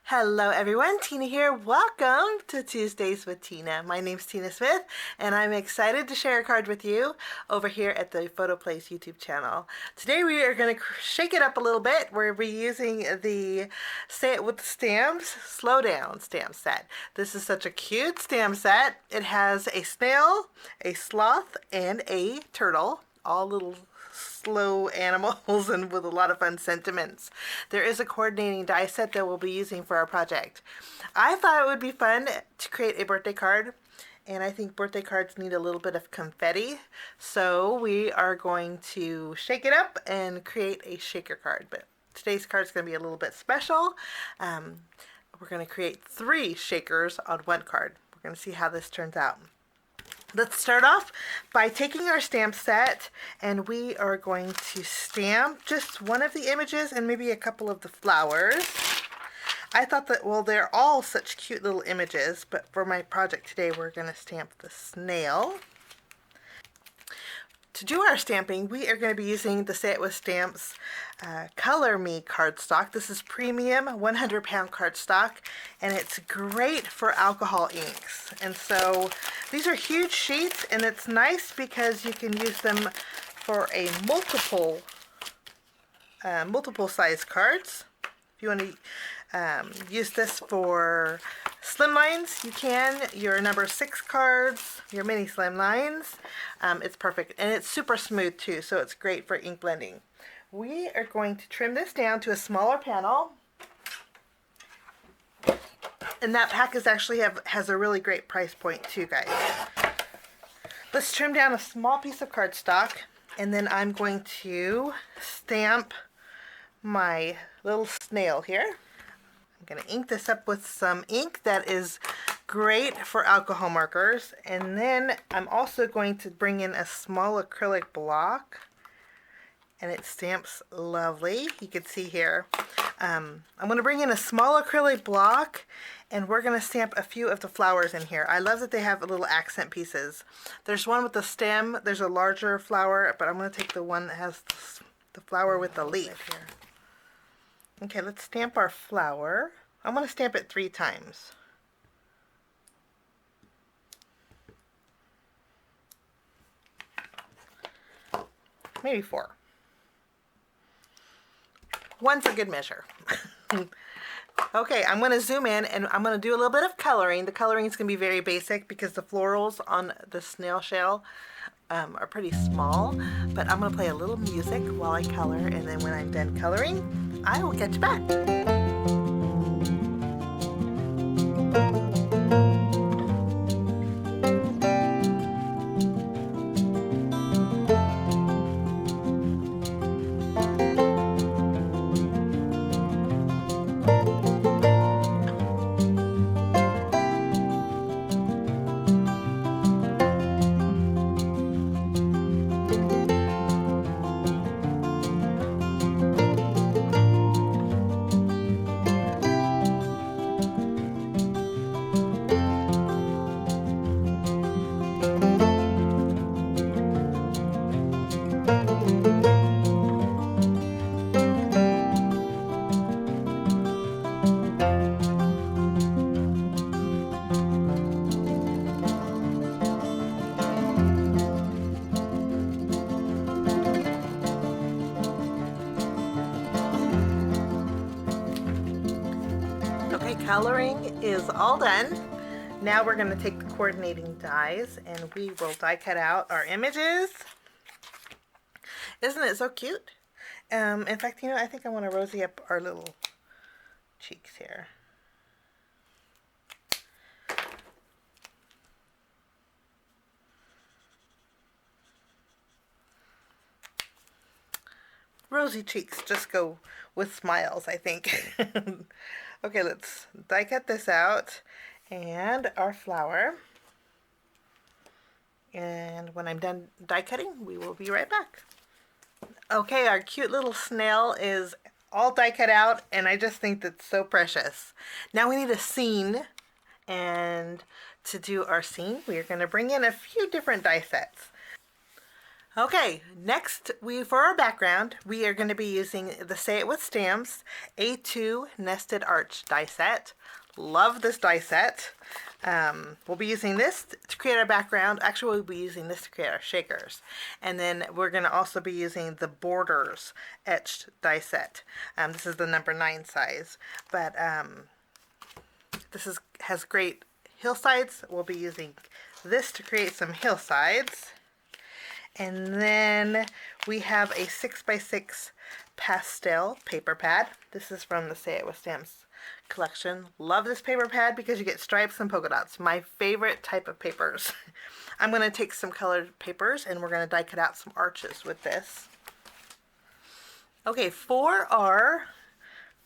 Hello everyone, Tina here. Welcome to Tuesdays with Tina. My name's Tina Smith and I'm excited to share a card with you over here at the PhotoPlay's YouTube channel. Today we are going to shake it up a little bit. We're reusing the Say It With the Stamps Slow Down stamp set. This is such a cute stamp set. It has a snail, a sloth, and a turtle, all little slow animals and with a lot of fun sentiments. There is a coordinating die set that we'll be using for our project. I thought it would be fun to create a birthday card, and I think birthday cards need a little bit of confetti, so we are going to shake it up and create a shaker card. But today's card is going to be a little bit special. We're going to create 3 shakers on one card. We're going to see how this turns out. Let's start off by taking our stamp set, and we are going to stamp just one of the images and maybe a couple of the flowers. I thought that, well, they're all such cute little images, but for my project today we're going to stamp the snail. To do our stamping, we are going to be using the Say It With Stamps Color Me cardstock. This is premium 100-pound cardstock, and it's great for alcohol inks. And so these are huge sheets, and it's nice because you can use them for a multiple size cards. If you want to use this for slim lines, you can. Your number 6 cards, your mini slim lines, it's perfect. And it's super smooth too, so it's great for ink blending. We are going to trim this down to a smaller panel. And that pack is actually has a really great price point too, guys. Let's trim down a small piece of cardstock, and then I'm going to stamp my little snail here. I'm going to ink this up with some ink that is great for alcohol markers, and then I'm also going to bring in a small acrylic block, and it stamps lovely. You can see here. I'm going to bring in a small acrylic block, and we're going to stamp a few of the flowers in here. I love that they have little accent pieces. There's one with the stem, there's a larger flower, but I'm going to take the one that has the flower with the leaf here. Okay, let's stamp our flower. I'm going to stamp it 3 times. Maybe 4. One's a good measure. Okay, I'm going to zoom in and I'm going to do a little bit of coloring. The coloring is going to be very basic because the florals on the snail shell are pretty small, but I'm going to play a little music while I color, and then when I'm done coloring, I will get you back. Coloring is all done. Now we're going to take the coordinating dies and we will die cut out our images. Isn't it so cute? In fact, you know, I think I want to rosy up our little cheeks here. Rosy cheeks just go with smiles, I think. Okay, let's die cut this out, and our flower. And when I'm done die cutting, we will be right back. Okay, our cute little snail is all die cut out, and I just think that's so precious. Now we need a scene, and to do our scene, we are going to bring in a few different die sets. Okay, next for our background, we are going to be using the Say It With Stamps A2 Nested Arch die set. Love this die set. We'll be using this to create our background. Actually, we'll be using this to create our shakers. And then we're going to also be using the Borders Etched die set. This is the number 9 size. But this has great hillsides. We'll be using this to create some hillsides. And then we have a 6x6 pastel paper pad. This is from the Say It With Stamps collection. Love this paper pad because you get stripes and polka dots. My favorite type of papers. I'm going to take some colored papers and we're going to die cut out some arches with this. Okay, for our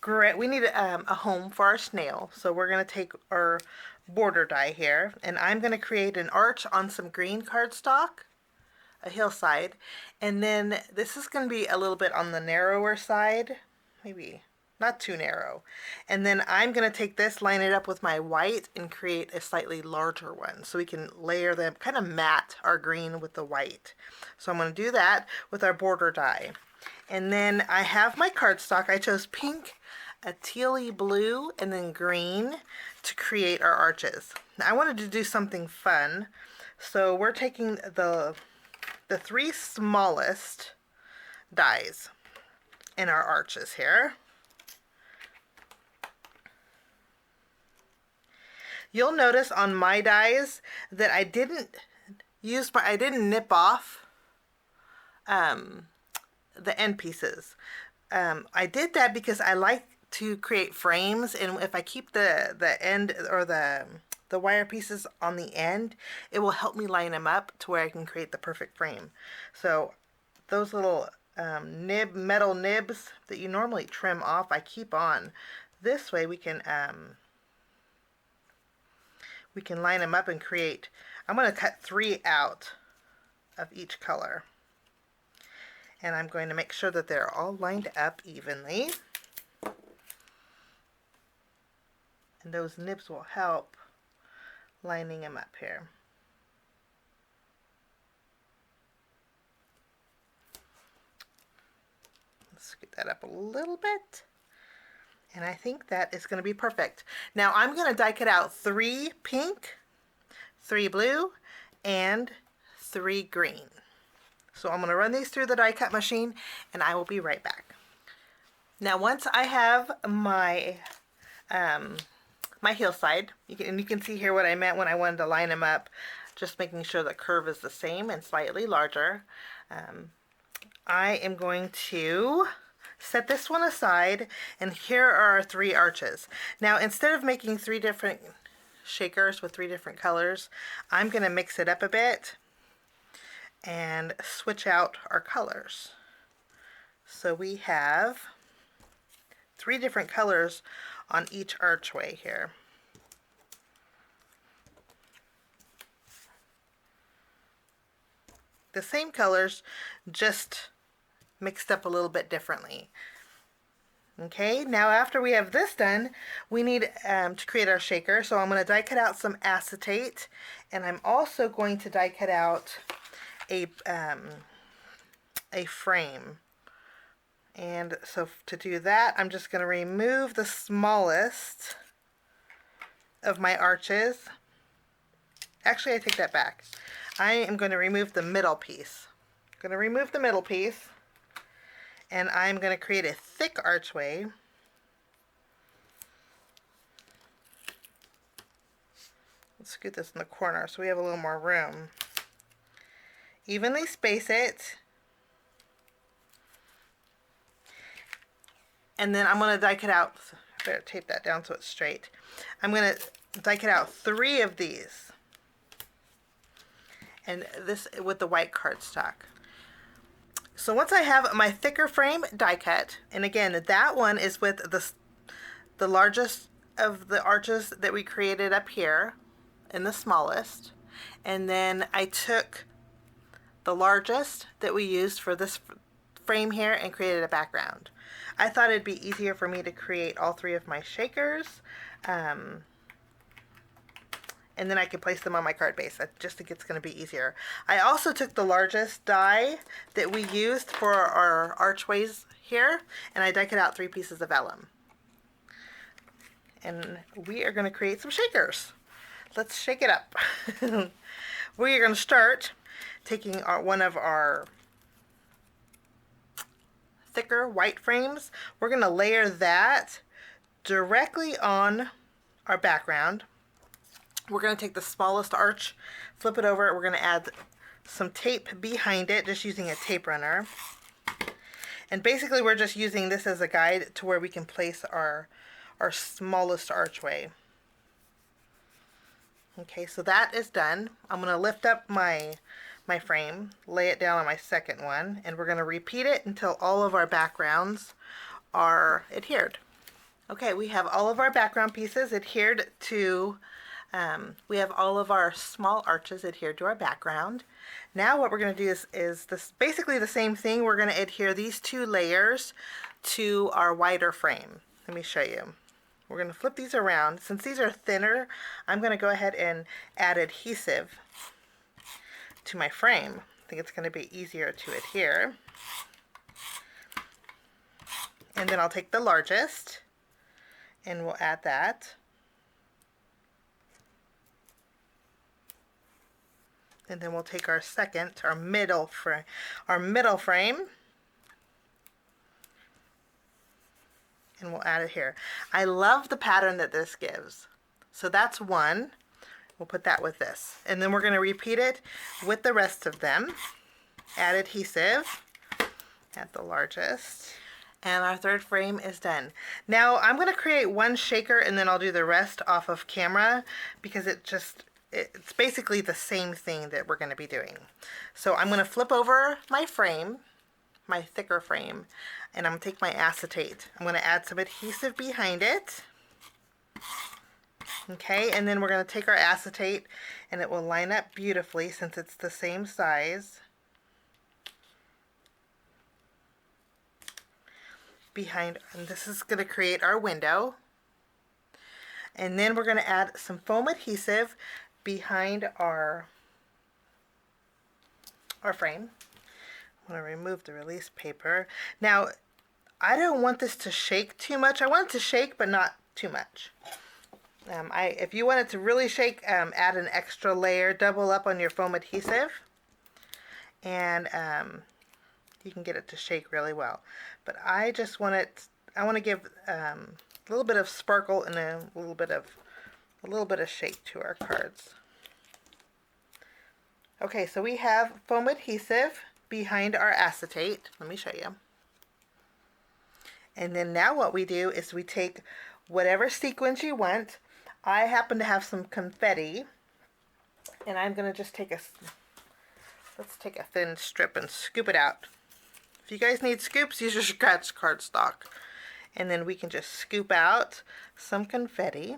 grid, we need a home for our snail. So we're going to take our border die here, and I'm going to create an arch on some green cardstock, a hillside, and then this is going to be a little bit on the narrower side, maybe not too narrow. And then I'm going to take this, line it up with my white, and create a slightly larger one so we can layer them, kind of matte our green with the white. So I'm going to do that with our border die. And then I have my cardstock. I chose pink, a tealy blue, and then green to create our arches. Now I wanted to do something fun, so we're taking the 3 smallest dies in our arches here. You'll notice on my dies that I didn't nip off the end pieces. I did that because I like to create frames, and if I keep the end or the wire pieces on the end, it will help me line them up to where I can create the perfect frame. So those little metal nibs that you normally trim off, I keep on. This way we can line them up and create. I'm going to cut 3 out of each color, and I'm going to make sure that they're all lined up evenly, and those nibs will help lining them up here. Let's scoot that up a little bit, and I think that is going to be perfect. Now I'm going to die cut out 3 pink, 3 blue, and 3 green. So I'm going to run these through the die cut machine, and I will be right back. Now once I have my my hillside, you can see here what I meant when I wanted to line them up, just making sure the curve is the same and slightly larger. I am going to set this one aside, and here are our 3 arches. Now instead of making 3 different shakers with 3 different colors, I'm going to mix it up a bit and switch out our colors. So we have 3 different colors on each archway here. The same colors, just mixed up a little bit differently. Okay, now after we have this done, we need to create our shaker. So I'm going to die cut out some acetate, and I'm also going to die cut out a frame. And so to do that, I'm just going to remove the smallest of my arches. Actually, I take that back. I am going to remove the middle piece. I'm going to remove the middle piece, and I'm going to create a thick archway. Let's scoot this in the corner so we have a little more room. Evenly space it. And then I'm going to die cut out, I better tape that down so it's straight. I'm going to die cut out 3 of these. And this with the white cardstock. So once I have my thicker frame die cut, and again, that one is with the largest of the arches that we created up here, and the smallest. And then I took the largest that we used for this frame here and created a background. I thought it'd be easier for me to create all three of my shakers. And then I can place them on my card base. I just think it's going to be easier. I also took the largest die that we used for our archways here, and I die cut out 3 pieces of vellum. And we are going to create some shakers. Let's shake it up. We are going to start taking one of our thicker white frames. We're going to layer that directly on our background. We're going to take the smallest arch, flip it over. We're going to add some tape behind it, just using a tape runner. And basically we're just using this as a guide to where we can place our smallest archway. Okay, so that is done. I'm going to lift up my frame, lay it down on my second one, and we're going to repeat it until all of our backgrounds are adhered. Okay, we have all of our background pieces adhered to we have all of our small arches adhered to our background. Now what we're going to do is this basically the same thing. We're going to adhere these 2 layers to our wider frame. Let me show you. We're going to flip these around. Since these are thinner, I'm going to go ahead and add adhesive to my frame. I think it's going to be easier to adhere. And then I'll take the largest and we'll add that. And then we'll take our second, our middle frame, and we'll add it here. I love the pattern that this gives. So that's one. We'll put that with this. And then we're going to repeat it with the rest of them. Add adhesive, add the largest, and our third frame is done. Now I'm going to create one shaker and then I'll do the rest off of camera because it's basically the same thing that we're going to be doing. So I'm going to flip over my frame, my thicker frame, and I'm going to take my acetate. I'm going to add some adhesive behind it. Okay, and then we're going to take our acetate and it will line up beautifully since it's the same size behind, and this is going to create our window. And then we're going to add some foam adhesive behind our frame. I'm going to remove the release paper. Now, I don't want this to shake too much. I want it to shake, but not too much. If you want it to really shake, add an extra layer, double up on your foam adhesive, and you can get it to shake really well. But I just want it, I want to give a little bit of sparkle and a little bit of shake to our cards. Okay, so we have foam adhesive behind our acetate. Let me show you. And then now what we do is we take whatever sequins you want. I happen to have some confetti, and I'm going to just take let's take a thin strip and scoop it out. If you guys need scoops, use your scratch cardstock. And then we can just scoop out some confetti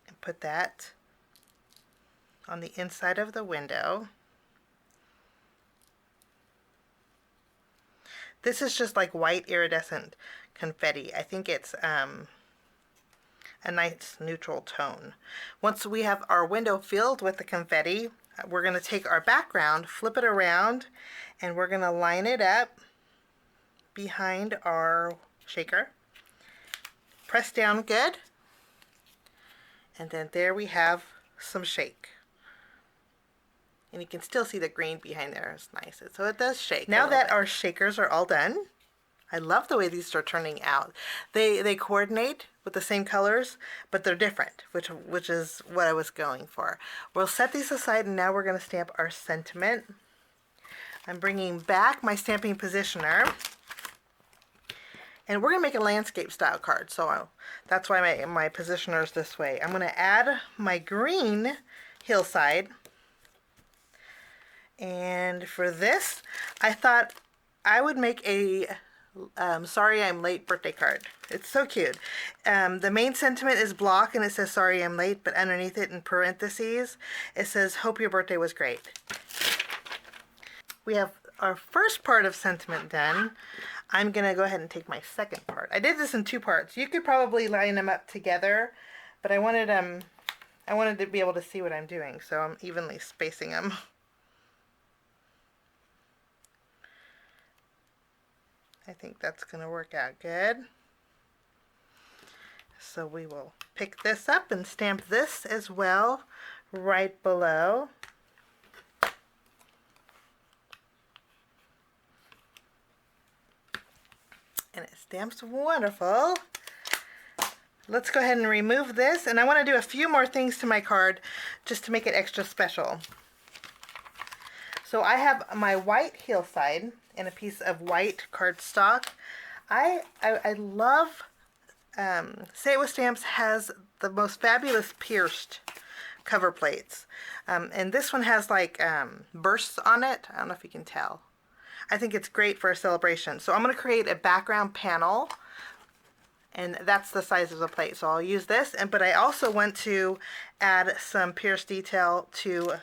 and put that on the inside of the window. This is just like white iridescent confetti. I think it's a nice neutral tone. Once we have our window filled with the confetti, we're going to take our background, flip it around, and we're going to line it up behind our shaker. Press down good, and then there we have some shake. And you can still see the green behind there. It's nice. So it does shake. Now that our shakers are all done, I love the way these are turning out. They coordinate with the same colors, but they're different, which is what I was going for. We'll set these aside, and now we're going to stamp our sentiment. I'm bringing back my stamping positioner, and we're going to make a landscape style card. So that's why my positioner is this way. I'm going to add my green hillside. And for this, I thought I would make a sorry I'm late birthday card. It's so cute. The main sentiment is block and it says sorry I'm late, but underneath it in parentheses it says hope your birthday was great. We have our first part of sentiment done, I'm going to go ahead and take my second part. I did this in two parts. You could probably line them up together, but I wanted to be able to see what I'm doing, so I'm evenly spacing them. I think that's going to work out good. So we will pick this up and stamp this as well right below. And it stamps wonderful. Let's go ahead and remove this, and I want to do a few more things to my card just to make it extra special. So I have my white heel side and a piece of white cardstock. I love Say It With Stamps has the most fabulous pierced cover plates. And this one has like bursts on it. I don't know if you can tell. I think it's great for a celebration. So I'm going to create a background panel, and that's the size of the plate. So I'll use this, but I also want to add some pierced detail to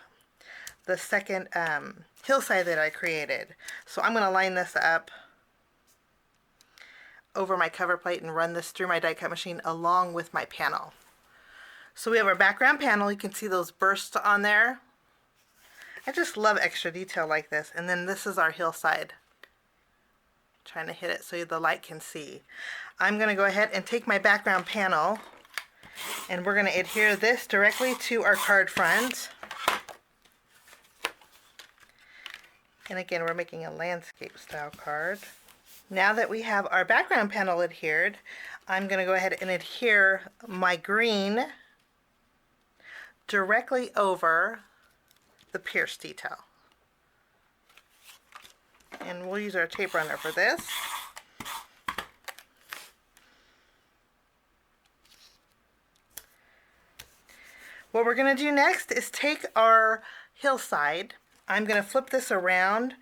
the second hillside that I created. So I'm going to line this up over my cover plate and run this through my die cut machine along with my panel. So we have our background panel. You can see those bursts on there. I just love extra detail like this. And then this is our hillside. Trying to hit it so the light can see. I'm going to go ahead and take my background panel, and we're going to adhere this directly to our card front. And again, we're making a landscape style card. Now that we have our background panel adhered, I'm going to go ahead and adhere my green directly over the pierced detail. And we'll use our tape runner for this. What we're going to do next is take our hillside. I'm going to flip this around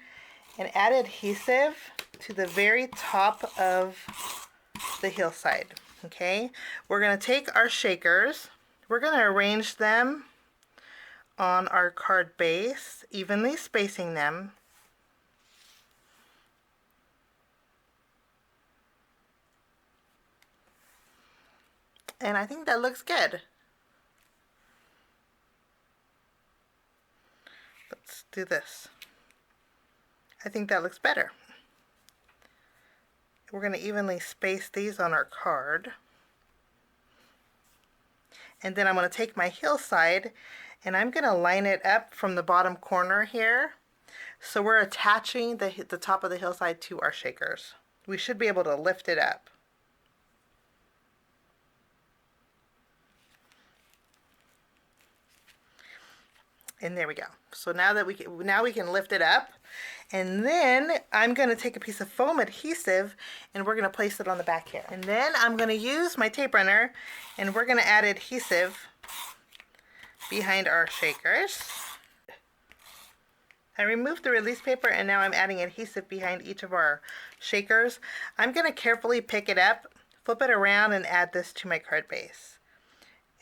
and add adhesive to the very top of the hillside. Okay, we're going to take our shakers. We're going to arrange them on our card base, evenly spacing them. And I think that looks good. Let's do this. I think that looks better. We're going to evenly space these on our card. And then I'm going to take my hillside and I'm going to line it up from the bottom corner here. So we're attaching the top of the hillside to our shakers. We should be able to lift it up. And there we go. So now that we can lift it up, and then I'm going to take a piece of foam adhesive and we're going to place it on the back here. And then I'm going to use my tape runner and we're going to add adhesive behind our shakers. I removed the release paper and now I'm adding adhesive behind each of our shakers. I'm going to carefully pick it up, flip it around, and add this to my card base.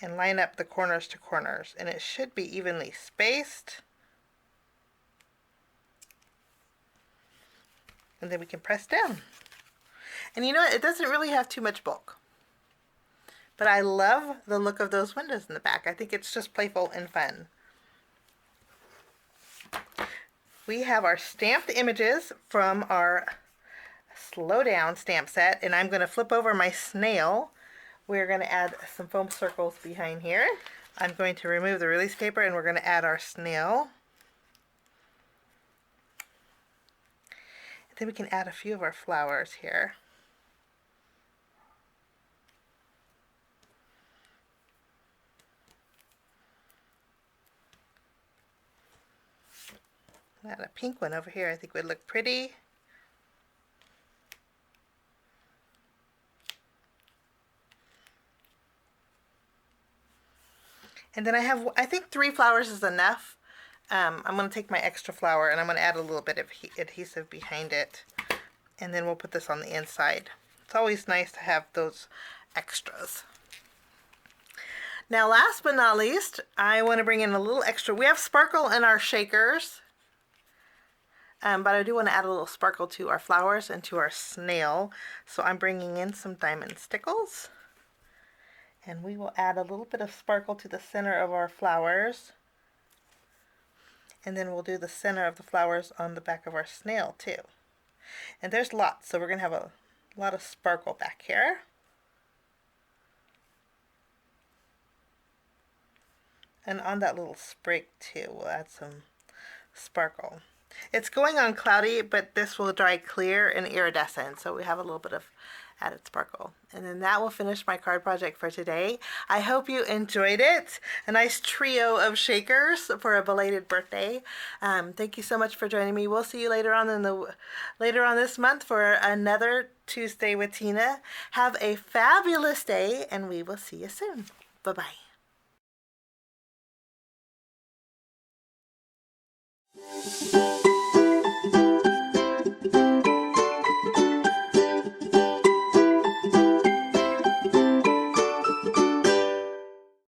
And line up the corners to corners, and it should be evenly spaced. And then we can press down. And you know what? It doesn't really have too much bulk. But I love the look of those windows in the back. I think it's just playful and fun. We have our stamped images from our Slow Down stamp set, and I'm going to flip over my snail. We're going to add some foam circles behind here. I'm going to remove the release paper and we're going to add our snail. And then we can add a few of our flowers here. Add a pink one over here. I think would look pretty. And then I think 3 flowers is enough. I'm going to take my extra flower and I'm going to add a little bit of adhesive behind it. And then we'll put this on the inside. It's always nice to have those extras. Now last but not least, I want to bring in a little extra. We have sparkle in our shakers. but I do want to add a little sparkle to our flowers and to our snail. So I'm bringing in some diamond stickles. And we will add a little bit of sparkle to the center of our flowers. And then we'll do the center of the flowers on the back of our snail too. And there's lots, so we're going to have a lot of sparkle back here. And on that little sprig too, we'll add some sparkle. It's going on cloudy, but this will dry clear and iridescent, so we have a little bit of added sparkle. And then that will finish my card project for today. I hope you enjoyed it. A nice trio of shakers for a belated birthday. Thank you so much for joining me. We'll see you later on this month for another Tuesday with Tina. Have a fabulous day, and we will see you soon. Bye-bye.